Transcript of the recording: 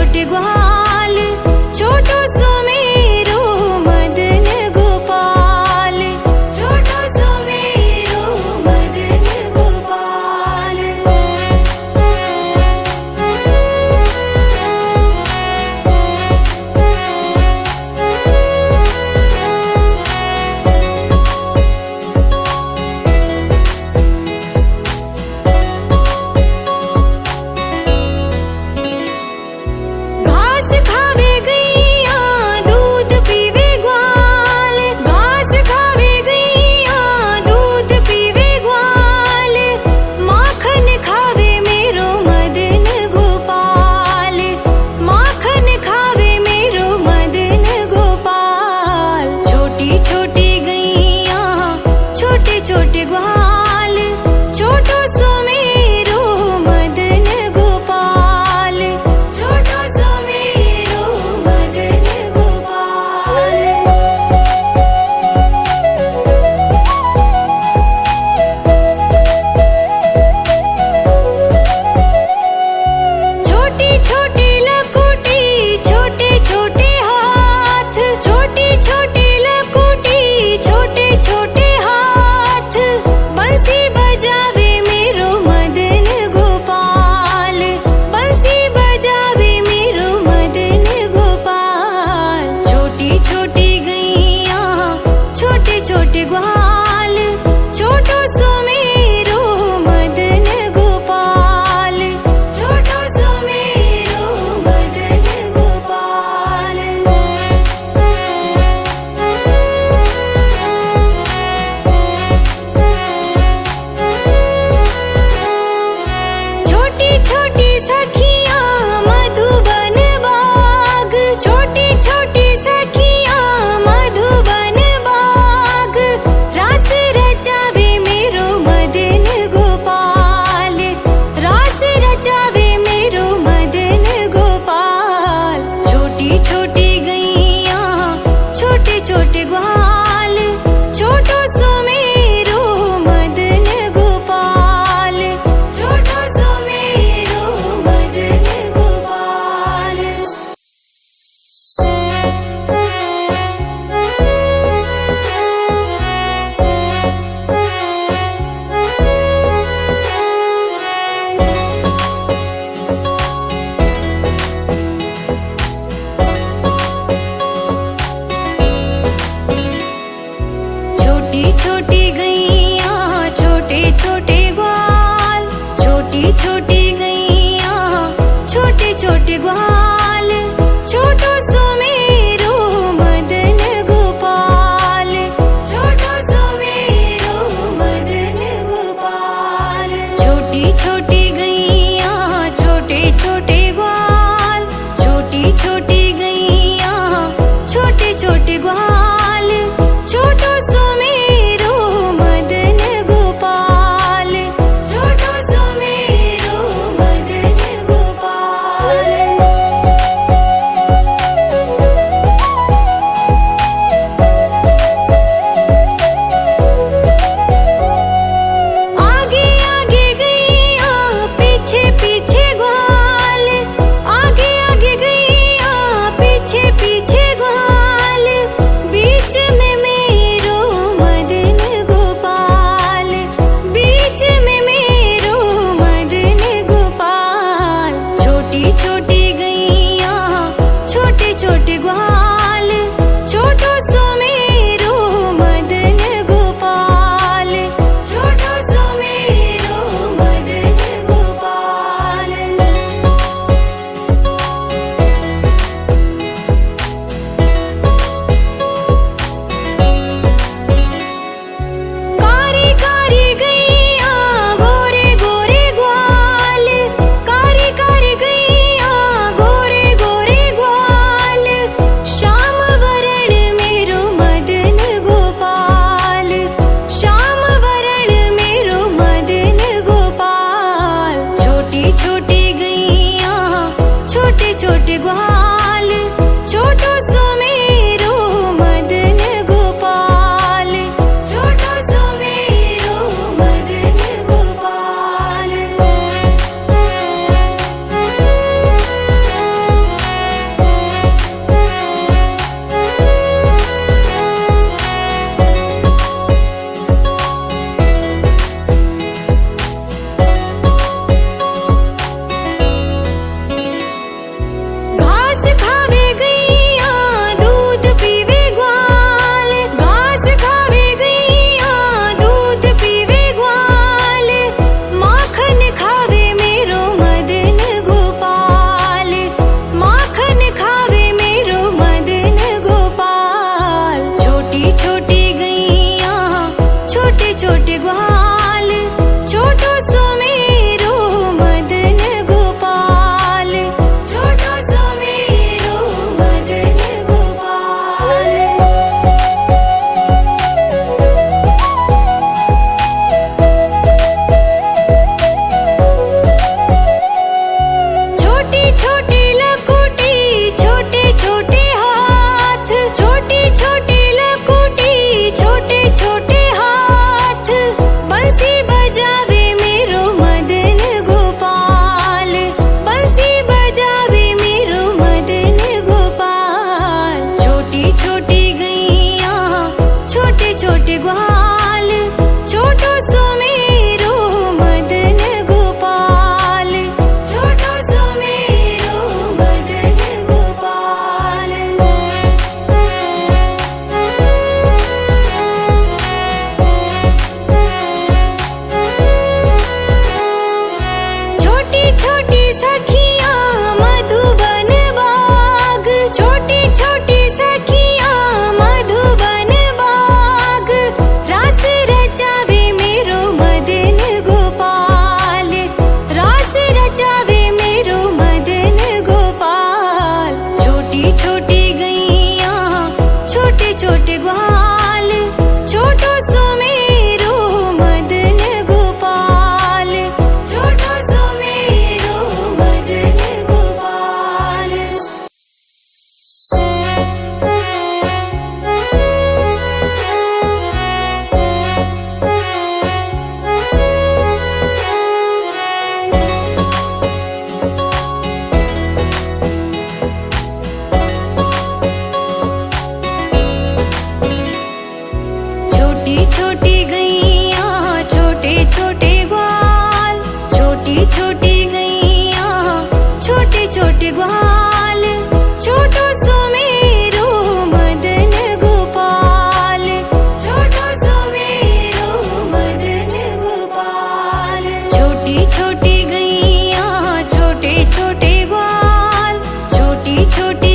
छोटे ग्वाल, छोटो सुमेरो मदन गोपाल, छोटो सुमेरो मदन गोपाल। घास खावे गैया दूध पीवे ग्वाल, घास खावे गैया दूध पीवे ग्वाल, माखन खावे मेरो मदन गोपाल, माखन खावे मेरो मदन गोपाल। छोटी छोटी गैया छोटे छोटे ग्वाल, छोटो सुमेरो मदन गोपाल, छोटो सुमेरो मदन गोपाल। छोटी छोटी लकुटी छोटे छोटे हाथ, छोटी छोटी लकुटी छोटे छोटे हाथ, बंसी बजावे मेरो मदन गोपाल, बंसी बजावे मेरो मदन गोपाल। छोटी छोटी गैया छोटे छोटे ग्वाल, छोटो सुमेरो मदन गोपाल, छोटो सुमेरो मदन गोपाल। छोटी छोटी सखियां मधुबन बाग, छोटी छोटी सखियां मधुबन बाग, रास रचावे मेरो मदन गोपाल, रास रचावे मेरो मदन गोपाल। छोटी छोटी गैया छोटे छोटे ग्वाल, छोटो सुमेरो मदन गोपाल, छोटो सुमेरो मदन गोपाल। छोटी छोटी गैया छोटे छोटे ग्वाल, छोटी छोटी गैया छोटे छोटे ग्वाल, छोटो सुमेरो मदन गोपाल, छोटो सुमेरो मदन गोपाल। छोटी छोटी गैया छोटे छोटे ग्वाल, छोटी छोटी गैया छोटे छोटे ग्वाल, छोटो सुमेरो मदन गोपाल, छोटो सुमेरो मदन गोपाल। आगे आगे गैया पीछे पीछे ग्वाल, आगे आगे गैया पीछे पीछे ग्वाल, बीच में मेरो मदन गोपाल, बीच में मेरो मदन गोपाल। छोटी छोटी गैया छोटे छोटे ग्वाल, छोटो सुमेरो मदन गोपाल, छोटो सुमेरो मदन गोपाल। कारी कारी गैया गोरे गोरे ग्वाल, कारी कारी गैया गोरे गोरे ग्वाल, छोटी